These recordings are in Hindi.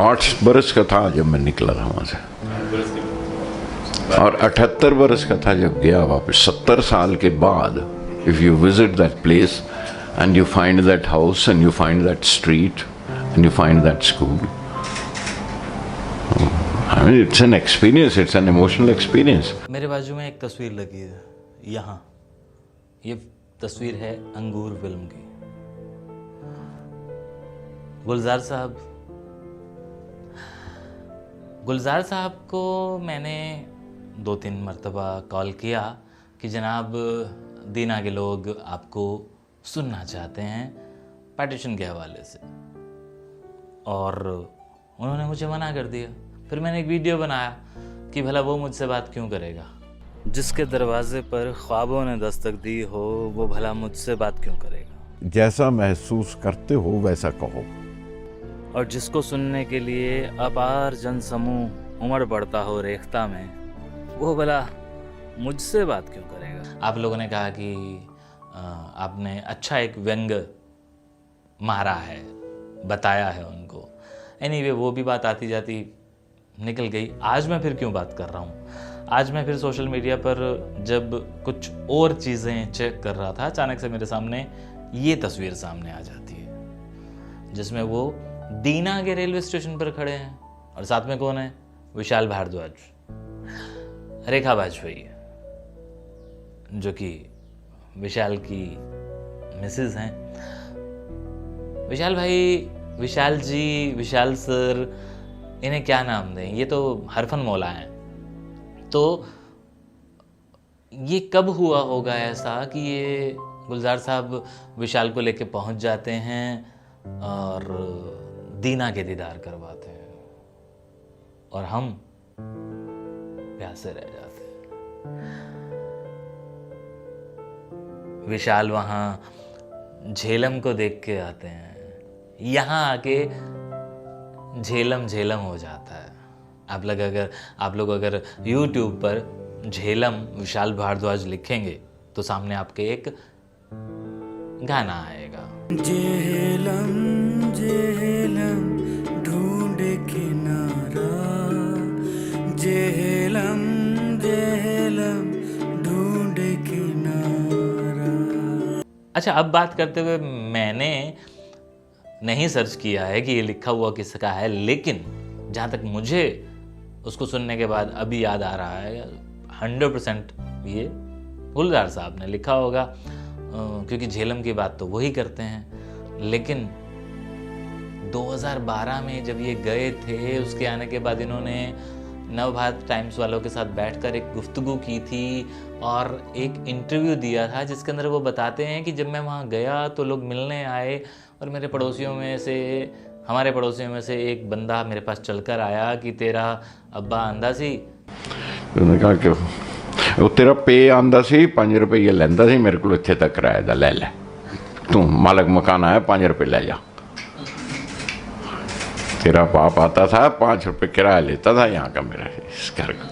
8 बरस का था जब मैं निकला था वहाँ से, और 78 बरस का था जब गया वापस। 70 साल के बाद if you visit that place and you find that house and you find that street and you find that school, I mean it's an experience, it's an emotional experience. मेरे बाजू में एक तस्वीर लगी है यहाँ, ये तस्वीर है अंगूर फिल्म की। गुलजार साहब को मैंने 2-3 मरतबा कॉल किया कि जनाब दीना के लोग आपको सुनना चाहते हैं पार्टीशन के हवाले से, और उन्होंने मुझे मना कर दिया। फिर मैंने एक वीडियो बनाया कि भला वो मुझसे बात क्यों करेगा, जिसके दरवाजे पर ख्वाबों ने दस्तक दी हो वो भला मुझसे बात क्यों करेगा। जैसा महसूस करते हो वैसा कहो, और जिसको सुनने के लिए अपार जनसमूह उमड़ पड़ता हो रेख्ता में, वो भला मुझसे बात क्यों करेगा। आप लोगों ने कहा कि आपने अच्छा एक व्यंग मारा है, बताया है उनको। एनीवे वो भी बात आती जाती निकल गई। आज मैं फिर क्यों बात कर रहा हूँ, आज मैं फिर सोशल मीडिया पर जब कुछ और चीज़ें चेक कर रहा था, अचानक से मेरे सामने ये तस्वीर सामने आ जाती है जिसमें वो दीना के रेलवे स्टेशन पर खड़े हैं, और साथ में कौन है, विशाल भारद्वाज, रेखा वाजपेयी, जो कि विशाल की मिसेज हैं। विशाल भाई, विशाल जी, विशाल सर, इन्हें क्या नाम दें, ये तो हरफन मौला हैं। तो ये कब हुआ होगा ऐसा कि ये गुलजार साहब विशाल को लेके पहुंच जाते हैं और दीना के दीदार करवाते हैं, और हम प्यासे रह जाते हैं। विशाल वहाँ झेलम को देख के आते हैं, यहाँ आके झेलम झेलम हो जाता है। आप लोग अगर YouTube पर झेलम विशाल भारद्वाज लिखेंगे तो सामने आपके एक गाना आएगा। झेलम झेलम ढूंढे किनारा, झेलम झेलम ढूंढे किनारा। अच्छा, अब बात करते हुए, मैंने नहीं सर्च किया है कि ये लिखा हुआ किसका है, लेकिन जहाँ तक मुझे उसको सुनने के बाद अभी याद आ रहा है 100% ये गुलजार साहब ने लिखा होगा, क्योंकि झेलम की बात तो वही करते हैं। लेकिन 2012 में जब ये गए थे, उसके आने के बाद इन्होंने नवभारत टाइम्स वालों के साथ बैठकर एक गुफ्तगू की थी और एक इंटरव्यू दिया था, जिसके अंदर वो बताते हैं कि जब मैं वहाँ गया तो लोग मिलने आए, और हमारे पड़ोसियों में से एक बंदा मेरे पास चलकर आया कि तेरा अब्बा आंदा सी। उन्होंने कहा कि वो तेरा पे आंदा सी, 5 रुपये लैंदा सी मेरे को, इत्थे तक किराए दा ले तू, मालक मकान आया 5 रुपये ले जा। तेरा बाप आता था 5 रुपये किराया लेता था यहाँ का मेरा इस घर का,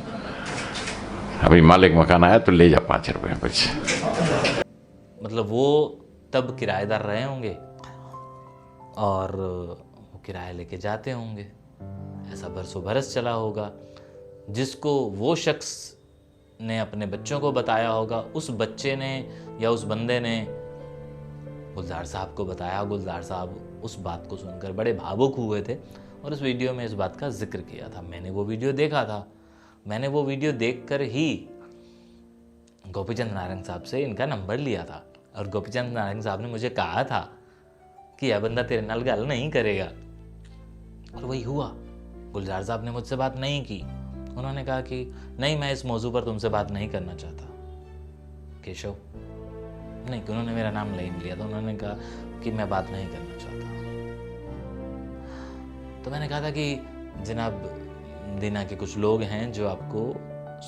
अभी मालिक मकान आया तो ले जा 5 रुपये कुछ। मतलब वो तब किराएदार रहे होंगे और वो किराया लेके जाते होंगे, ऐसा बरसों बरस चला होगा। जिसको वो शख्स ने अपने बच्चों को बताया होगा, उस बच्चे ने या उस बंदे ने गुलजार साहब को बताया। गुलजार साहब उस बात को सुनकर बड़े भावुक हुए थे और उस वीडियो में इस बात का जिक्र किया था। मैंने वो वीडियो देखा था। मैंने वो वीडियो देखकर ही गोपीचंद नारंग साहब से इनका नंबर लिया था, और गोपीचंद नारंग साहब ने मुझे कहा था कि यह बंदा तेरे नाल गल नहीं करेगा, और वही हुआ। गुलजार साहब ने मुझसे बात नहीं की। उन्होंने कहा कि नहीं, मैं इस मौजू पर तुमसे बात नहीं करना चाहता केशव। नहीं, कि उन्होंने मेरा नाम नहीं लिया था, उन्होंने कहा कि मैं बात नहीं करना चाहता। तो मैंने कहा था कि जनाब दीना के कुछ लोग हैं जो आपको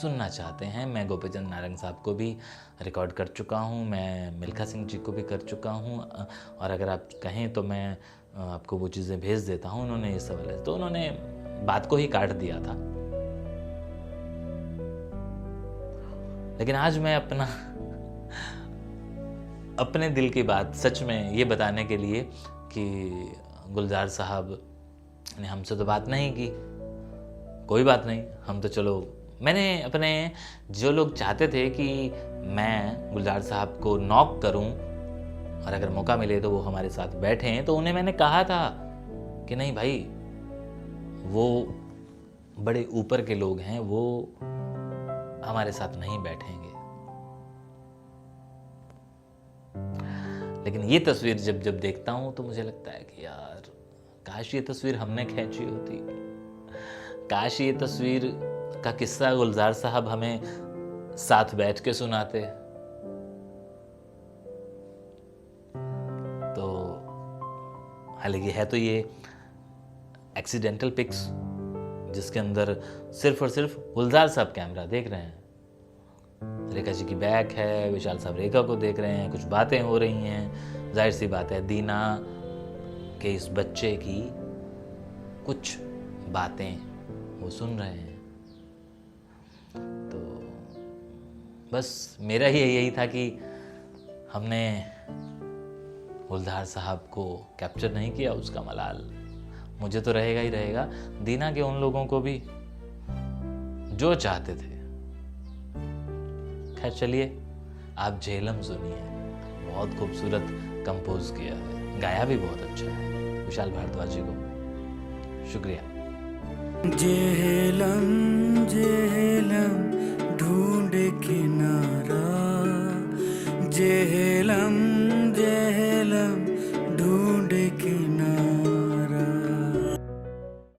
सुनना चाहते हैं। मैं गोपीचंद नारंग साहब को भी रिकॉर्ड कर चुका हूँ, मैं मिल्खा सिंह जी को भी कर चुका हूँ, और अगर आप कहें तो मैं आपको वो चीज़ें भेज देता हूँ। उन्होंने इस सवाल, तो उन्होंने बात को ही काट दिया था। लेकिन आज मैं अपने दिल की बात सच में ये बताने के लिए कि गुलजार साहब ने हमसे तो बात नहीं की। कोई बात नहीं, हम तो चलो, मैंने अपने जो लोग चाहते थे कि मैं गुलजार साहब को नॉक करूं और अगर मौका मिले तो वो हमारे साथ बैठें, तो उन्हें मैंने कहा था कि नहीं भाई, वो बड़े ऊपर के लोग हैं, वो हमारे साथ नहीं बैठेंगे। लेकिन ये तस्वीर जब जब देखता हूं तो मुझे लगता है कि यार काश ये तस्वीर हमने खींची होती, काश ये तस्वीर का किस्सा गुलजार साहब हमें साथ बैठ के सुनाते। तो हालांकि है तो ये एक्सीडेंटल पिक्स, जिसके अंदर सिर्फ और सिर्फ गुलजार साहब कैमरा देख रहे हैं, रेखा जी की बैक है, विशाल साहब रेखा को देख रहे हैं, कुछ बातें हो रही हैं। जाहिर सी बात है दीना के इस बच्चे की कुछ बातें वो सुन रहे हैं। तो बस मेरा ही यही था कि हमने गुलजार साहब को कैप्चर नहीं किया, उसका मलाल मुझे तो रहेगा ही रहेगा, दीना के उन लोगों को भी जो चाहते थे। खैर चलिए, आप झेलम सुनिए, बहुत खूबसूरत कंपोज किया है, गाया भी बहुत अच्छा है विशाल भारद्वाज जी को। शुक्रिया। झेलम झेलम